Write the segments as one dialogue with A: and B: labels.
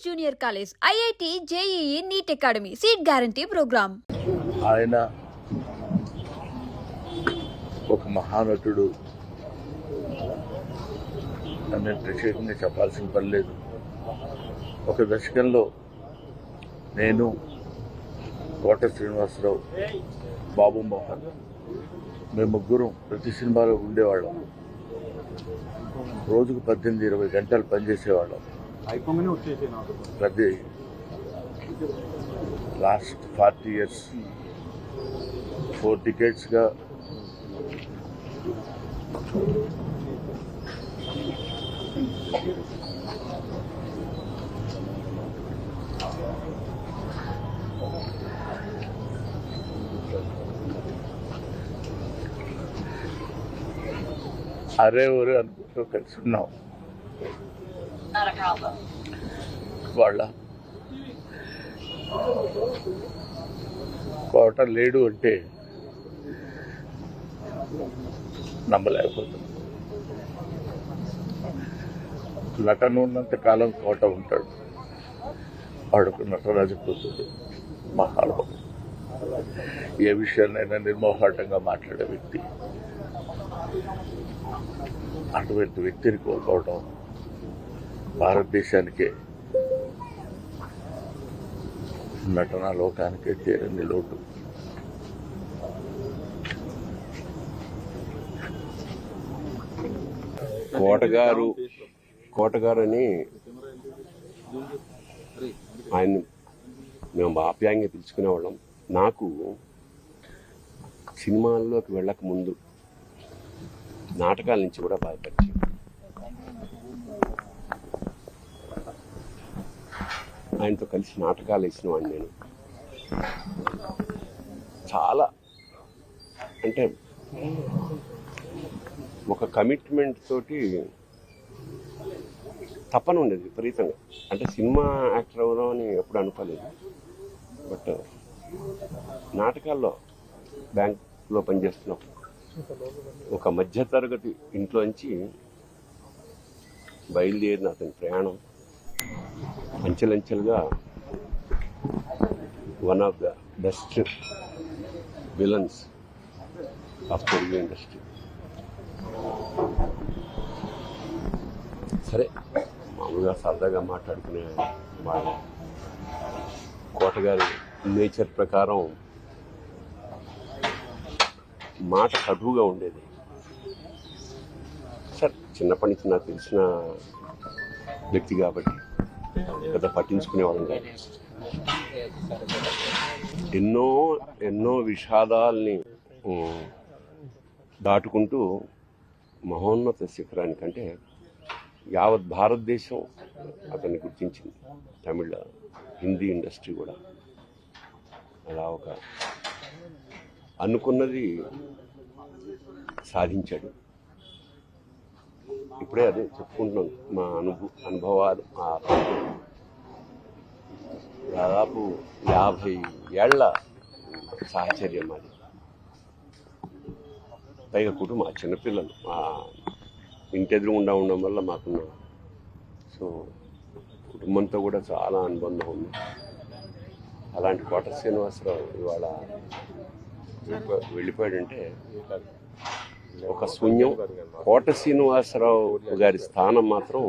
A: Junior college, IIT, JEE, NEET academy, seat guarantee programme.
B: ఆయన ఒక మహానటుడు అని ప్రత్యేకంగా చెప్పాల్సిన పని లేదు. ఒక దశకంలో నేను, కోట శ్రీనివాసరావు, బాబు మోహన్, మేము ముగ్గురం ప్రతి సినిమాలో ఉండేవాళ్ళం. రోజుకు 18-20 గంటలు పనిచేసేవాళ్ళం. ప్రతి లాస్ట్ 40 years 4 decadesగా అరే ఊరే అనుకుంటూ కలిసి ఉన్నాం. వాళ్ళ కోట లేడు అంటే నమ్మలేకపోతుంది. నటన ఉన్నంత కాలం కోట ఉంటాడు. వాడుకు నటరాజు కూతురు, మహానుభావుడు, ఏ విషయాన్నైనా నిర్మోహాటంగా మాట్లాడే వ్యక్తి. అటువంటి వ్యక్తిని కోల్పోవడం భారతదేశానికే, నటనా లోకానికే తీరని లోటు.
C: కోటగారు అని ఆయన మేము ఆప్యాయంగా పిలుచుకునేవాళ్ళం. నాకు సినిమాల్లోకి వెళ్ళక ముందు నాటకాల నుంచి కూడా బాగా పరిచయం. ఆయనతో కలిసి నాటకాలు వేసిన వాడిని నేను. చాలా అంటే ఒక కమిట్మెంట్ తోటి తప్పన ఉండేది విపరీతంగా. అంటే సినిమా యాక్టర్ అవుదాం అని ఎప్పుడు అనుకోలేదు. బట్ నాటకాల్లో బ్యాంక్లో పనిచేస్తున్నాం. ఒక మధ్యతరగతి ఇంట్లోంచి బయలుదేరిన అతని ప్రయాణం అంచెలంచెలుగా one of the best villains of Telugu industry. సరే, మామూలుగా సరదాగా మాట్లాడుకునే వాళ్ళ కోటగారి నేచర్ ప్రకారం మాట కటువుగా ఉండేది. సరే, చిన్నప్పటి నుంచి నాకు తెలిసిన వ్యక్తి కాబట్టి పెద్ద పట్టించుకునేవాళ్ళం కాదు. ఎన్నో విషాదాల్ని దాటుకుంటూ మహోన్నత శిఖరానికంటే యావత్ భారతదేశం అతన్ని గుర్తించింది. తమిళ, హిందీ ఇండస్ట్రీ కూడా. అలా ఒక అనుకున్నది సాధించాడు. ఇప్పుడే అదే చెప్పుకుంటున్నాం, మా అనుభవాలు. దాదాపు 50 ఏళ్ల సాహచర్యం అది. పైగా కుటుంబం, చిన్నపిల్లలు మా ఇంటెదురు ఉండడం వల్ల మాకున్న కుటుంబంతో కూడా చాలా అనుబంధం ఉంది. అలాంటి కోట శ్రీనివాసరావు ఇవాళ వెళ్ళిపోయాడంటే ఒక శూన్యం. కోట శ్రీనివాసరావు గారి స్థానం మాత్రం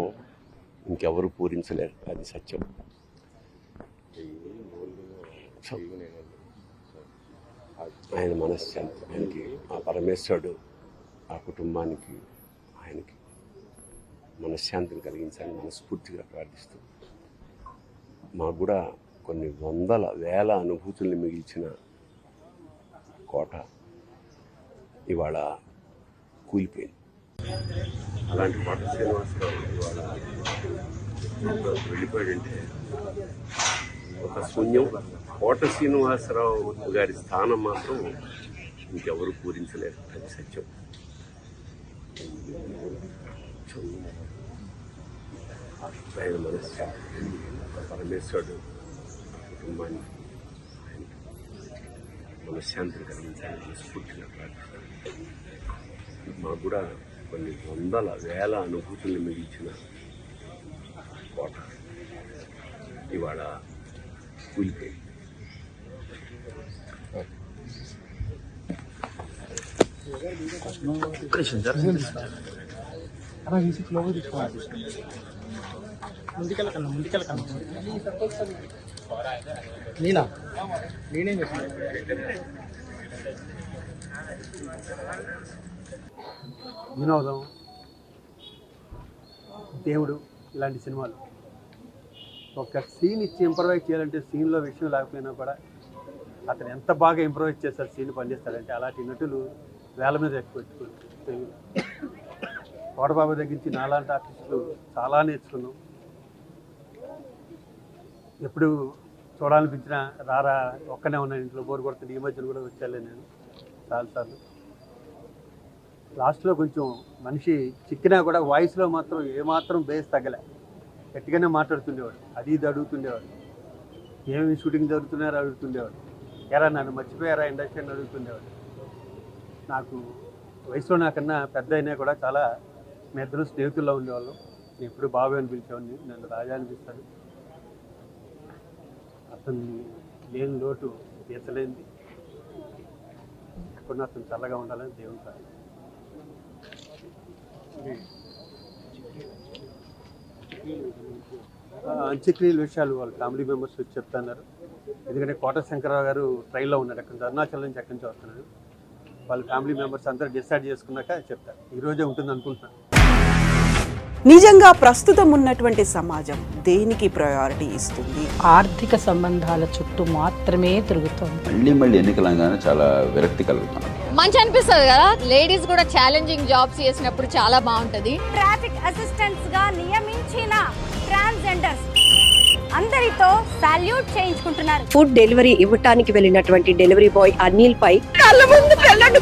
C: ఇంకెవరు పూరించలేరు, అది సత్యం. ఆయన మనశ్శాంతి, ఆయనకి ఆ పరమేశ్వరుడు ఆ కుటుంబానికి, ఆయనకి మనశ్శాంతిని కలిగించాలని మనస్ఫూర్తిగా ప్రార్థిస్తూ, మాకు కూడా కొన్ని వందల వేల అనుభూతుల్ని మిగిల్చిన కోట ఇవాళ కూలిపోయింది. అలాంటి కోట శ్రీనివాసరావు ఇవాళ వెళ్ళిపోయాడంటే ఒక శూన్యం. కోట శ్రీనివాసరావు గారి స్థానం మాత్రం ఇంకెవరు పూరించలేరు, అది సత్యం. ఆయన మనశ్శాంతి, పరమేశ్వరుడు కుటుంబానికి, ఆయనకి మనశ్శాంతిని కలిగించాలని మనస్ఫూర్తిగా ప్రార్థిస్తాను. మాకు కూడా కొన్ని వందల వేల అనుభూతుల్ని మిగిల్చిన కోట ఇవాళ కూలిపోయింది.
D: వినోదం, దేవుడు ఇలాంటి సినిమాలు ఒక సీన్ ఇచ్చి ఇంప్రవైజ్ చేయాలంటే సీన్లో విషయం లేకపోయినా కూడా అతను ఎంత బాగా ఇంప్రవైజ్ చేస్తారు, సీన్ పనిచేస్తాడంటే అలాంటి నటులు వేల మీద ఎక్కువ తెలుగు కోటబాబు దగ్గర నుంచి నాలాంటి ఆర్టిస్టులు చాలా నేర్చుకున్నాం. ఎప్పుడు చూడాలనిపించినా రారా ఒక్కనే ఉన్నాను ఇంట్లో బోర్ కొడుతుంది. ఈ మధ్యన కూడా వచ్చాలే నేను చాలాసార్లు. లాస్ట్లో కొంచెం మనిషి చిక్కినా కూడా వాయిస్లో మాత్రం ఏమాత్రం బేస్ తగ్గలే, గట్టిగానే మాట్లాడుతుండేవాడు. అది ఇది అడుగుతుండేవాడు, ఏమేమి షూటింగ్ జరుగుతున్నారో అడుగుతుండేవాడు, ఎరా నన్ను మర్చిపోయారా ఇండస్ట్రీ అని అడుగుతుండేవాడు. నాకు వయసులో నాకన్నా పెద్ద అయినా కూడా చాలా మీ ఇద్దరు స్నేహితుల్లో ఉండేవాళ్ళం. నేను ఎప్పుడు బాబు అని పిలిచేవాడిని, నన్ను రాజా అనిపిస్తాడు. అతన్ని లేని లోటు తీర్చలేంది. ఎప్పుడు అతను చల్లగా ఉండాలని దేవుని కాదు. అంత్యక్రియల విషయాలు వాళ్ళ ఫ్యామిలీ మెంబర్స్ వచ్చి చెప్తున్నారు. ఎందుకంటే కోట శంకరరావు గారు ట్రైన్లో ఉన్నారు, అక్కడ అరుణాచల్ నుంచి ఎక్కడి నుంచి వస్తున్నారు. వాళ్ళ ఫ్యామిలీ మెంబర్స్ అందరూ డిసైడ్ చేసుకున్నాక చెప్తారు. ఈరోజే ఉంటుంది అనుకుంటున్నాను.
E: నిజంగా ప్రస్తుతం ఉన్నటువంటి సమాజం దేనికి ప్రయారిటీ ఇస్తుంది?
F: ఆర్థిక సంబంధాల చుట్టూ మాత్రమే తిరుగుతోంది.
G: మళ్ళీ ఎన్నికలంగానే చాలా విరక్తి కలుగుతున్నాం.
A: మంచి అనిపిస్తుంది కదా, లేడీస్ కూడా ఛాలెంజింగ్ జాబ్స్ చేసినప్పుడు చాలా బాగుంటది.
H: ట్రాఫిక్ అసిస్టెంట్స్ గా నియమించిన ట్రాన్స్జెండర్స్ అందరితో సాల్యూట్ చేయించుకుంటున్నారు.
I: ఫుడ్ డెలివరీ ఇవ్వటానికి వెళ్ళినటువంటి డెలివరీ బాయ్ అనిల్ పై కళ్ళ ముందు పెళ్ళండి